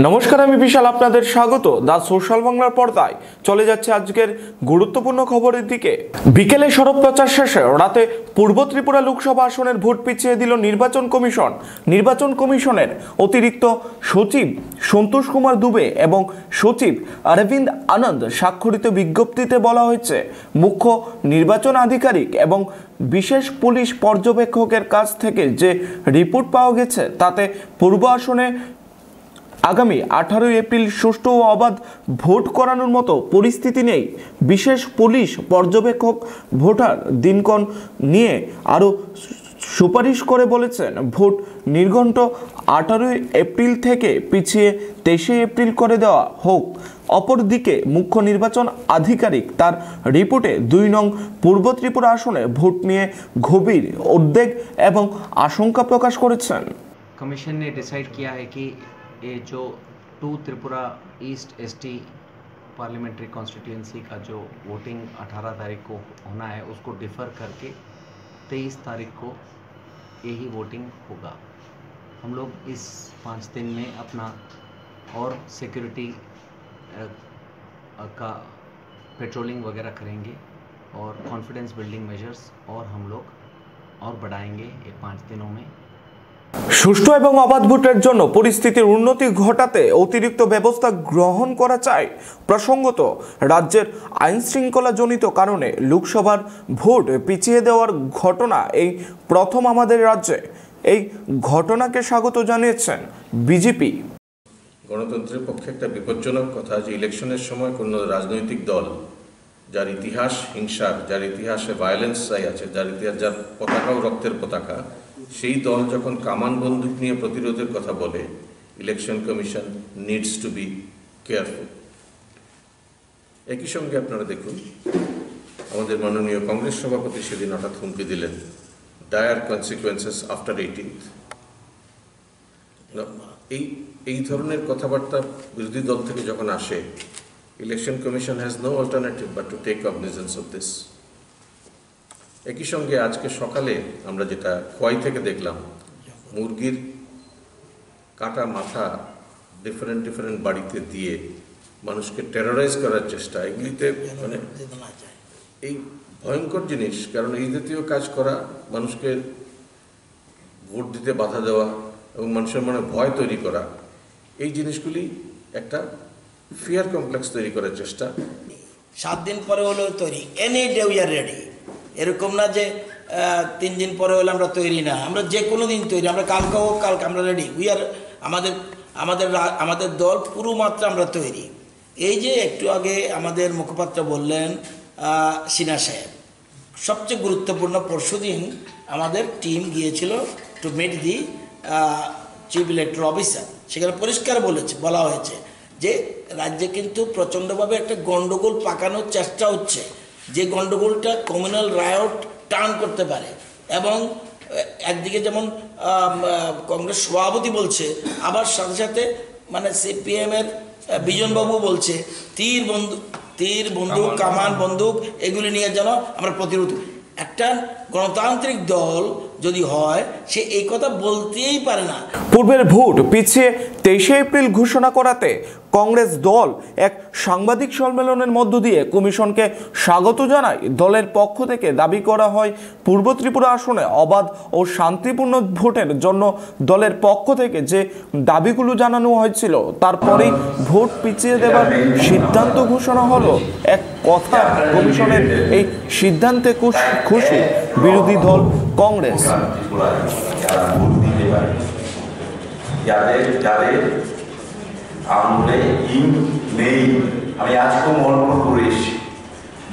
নমস্কার, আমি বিশাল আপনাদের স্বাগত দা সোশ্যাল বাংলার পর্দায়। চলে যাচ্ছে আজকের গুরুত্বপূর্ণ খবরের দিকে। বিকেলে সড়ক প্রচার শেষে রাতে পূর্ব ত্রিপুরা লোকসভা আসনের ভোট পিছিয়ে দিল নির্বাচন কমিশন। নির্বাচন কমিশনের অতিরিক্ত সচিব সন্তোষ কুমার দুবে এবং সচিব অরবিন্দ আনন্দ স্বাক্ষরিত বিজ্ঞপ্তিতে বলা হয়েছে, মুখ্য নির্বাচন আধিকারিক এবং বিশেষ পুলিশ পর্যবেক্ষকের কাছ থেকে যে রিপোর্ট পাওয়া গেছে তাতে পূর্ব আসনে আগামী 18 এপ্রিল সুষ্ঠু ও অবাধ ভোট করানোর মতো পরিস্থিতি নেই। বিশেষ পুলিশ পর্যবেক্ষক ভোটার দিনক্ষণ নিয়ে আরও সুপারিশ করে বলেছেন, ভোট নির্ঘণ্ট 18 এপ্রিল থেকে পিছিয়ে 23 এপ্রিল করে দেওয়া হোক। অপরদিকে মুখ্য নির্বাচন আধিকারিক তার রিপোর্টে 2 নং পূর্ব ত্রিপুরা আসনে ভোট নিয়ে গভীর উদ্বেগ এবং আশঙ্কা প্রকাশ করেছেন। कमीशन ने डिसाइड किया है कि ये जो 2 Tripura east ST parliamentary constituency का जो वोटिंग 18 तारीख को होना है उसको डिफ़र करके 23 तारीख को यही वोटिंग होगा। हम लोग इस 5 दिन में अपना और सिक्योरिटी का पेट्रोलिंग वगैरह करेंगे और कॉन्फिडेंस बिल्डिंग मेजर्स और हम लोग और बढ़ाएंगे ये 5 दिनों में। সুষ্ঠু এবং অবাধ ভোটের জন্য পরিস্থিতির উন্নতি ঘটাতে অতিরিক্ত ব্যবস্থা গ্রহণ করা চাই। প্রসঙ্গত, রাজ্যের আইন শৃঙ্খলা জনিত কারণে লোকসভার ভোট পিছিয়ে দেওয়ার ঘটনা এই প্রথম আমাদের রাজ্যে। এই ঘটনাকে স্বাগত জানিয়েছেন বিজেপি। গণতন্ত্রের পক্ষে একটা বিপজ্জনক কথা যে ইলেকশনের সময় কোনো রাজনৈতিক দল যার ইতিহাস হিংসার, যার ইতিহাসে ভায়োলেন্স আছে, যার পতাকাও রক্তের পতাকা, সেই দল যখন কামান বন্দুক নিয়ে প্রতিরোধের কথা বলে, election commission needs to be careful. একই সঙ্গে আপনারা দেখুন, আমাদের মাননীয় কংগ্রেস সভাপতি সেদিন হঠাৎ হুমকি দিলেন, ডায়ার কনসিকুয়েন্সেস আফটার 18th। এই ধরনের কথাবার্তা বিরোধী দল থেকে যখন আসে, election commission has no alternative but to take cognizance of this. একই সঙ্গে আজকে সকালে আমরা যেটা খোয়াই থেকে দেখলাম, মুরগির কাটা মাথা ডিফারেন্ট বাড়িতে দিয়ে মানুষকে টেরোরাইজ করার চেষ্টা, এগুলিতে মানে এই ভয়ঙ্কর জিনিস। কারণ এই জাতীয় কাজ করা, মানুষকে ভোট দিতে বাধা দেওয়া এবং মানুষের মনে ভয় তৈরি করা, এই জিনিসগুলি একটা ফিয়ার কমপ্লেক্স তৈরি করার চেষ্টা। 7 দিন পরে হলেও তৈরি, any day we are ready. এরকম না যে 3 দিন পরে হলে আমরা তৈরি না, আমরা যে কোনো দিন তৈরি। আমরা কালকে হোক, কালকে আমরা রেডি। উই আর আমাদের দল পুরো মাত্রা আমরা তৈরি। এই যে একটু আগে আমাদের মুখপাত্র বললেন সিনহা সাহেব, সবচেয়ে গুরুত্বপূর্ণ, পরশুদিন আমাদের টিম গিয়েছিল to meet the chief electoral officer. সেখানে পরিষ্কার বলা হয়েছে যে রাজ্যে কিন্তু প্রচণ্ডভাবে একটা গণ্ডগোল পাকানোর চেষ্টা হচ্ছে, যে গণ্ডগোলটা কমিউনাল রায়ট টার্ন করতে পারে। এবং একদিকে যেমন কংগ্রেস সভাপতি বলছে, আবার সাথে সাথে মানে সিপিএমের বিজনবাবু বলছে তীর বন্দুক কামান বন্দুক এগুলি নিয়ে যেন আমরা প্রতিরোধ। একটা গণতান্ত্রিক দল যদি হয়, সে এই কথা বলতেই পারে না। পূর্বের ভোট পিছিয়ে 23 এপ্রিল ঘোষণা করাতে কংগ্রেস দল এক সাংবাদিক সম্মেলনের মধ্য দিয়ে কমিশনকে স্বাগত জানায়। দলের পক্ষ থেকে দাবি করা হয়, পূর্ব ত্রিপুরা আসনে অবাধ ও শান্তিপূর্ণ ভোটের জন্য দলের পক্ষ থেকে যে দাবিগুলো জানানো হয়েছিল, তারপরেই ভোট পিছিয়ে দেওয়ার সিদ্ধান্ত ঘোষণা হলো। এক কথা, কমিশনের এই সিদ্ধান্তে খুশি বিরোধী দল কংগ্রেস। আমি আজকে মোহনপুরে এসেছি।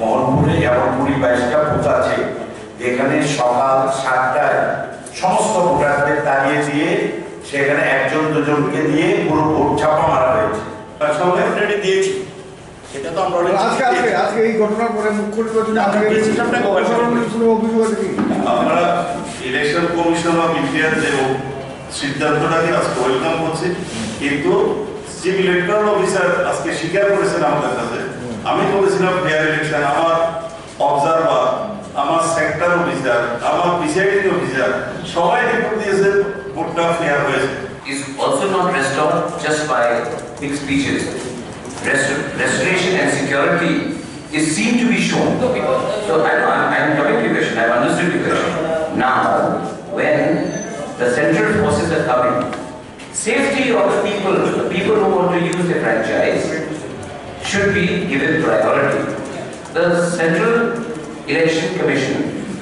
মোহনপুরে এমন 20-22টা বুথ আছে যেখানে সকাল 7টায় সমস্ত ভোটারদের তাড়িয়ে দিয়ে সেখানে 1-2জনকে দিয়ে পুরো ভোট ছাপা মারা হয়েছে। অলরেডি দিয়েছি, সেটা তো আমরা আজকে এই ঘটনার পরে মুখ্য নির্বাচন আমরা ইলেকশন কমিশন অফ ইন্ডিয়ার যে সিদ্ধান্তটাকে আজকে ওয়েলকাম করছি। কিন্তু চিফ ইলেকট্রাল অফিসার আজকে স্বীকার করেছেন আমাদের কাছে, আমি বলেছিলাম ফেয়ার ইলেকশন, আমার অবজারভার, আমার সেক্টর অফিসার, আমার প্রিসাইডিং অফিসার সবাই রিপোর্ট দিয়েছে ভোটটা ফেয়ার হয়েছে। is also not restored just by big speeches. Restoration and security is seen to be shown. So I know I'm coming to your question, I've understood your question. Now, when the central forces are coming, safety of the people who want to use the franchise should be given priority. The Central Election Commission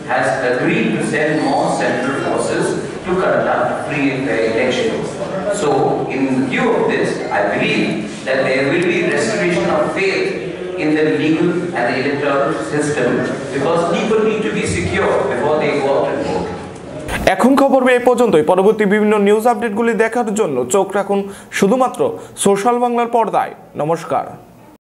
has agreed to send more central forces to conduct free elections. So, in view of this, I believe that there will be restoration of faith in the legal and the electoral system because people need to be secure before they go out and vote. এখন খবর এই পর্যন্তই। পরবর্তী বিভিন্ন news আপডেটগুলি দেখার জন্য চোখ রাখুন শুধুমাত্র সোশ্যাল বাংলার পর্দায়। নমস্কার।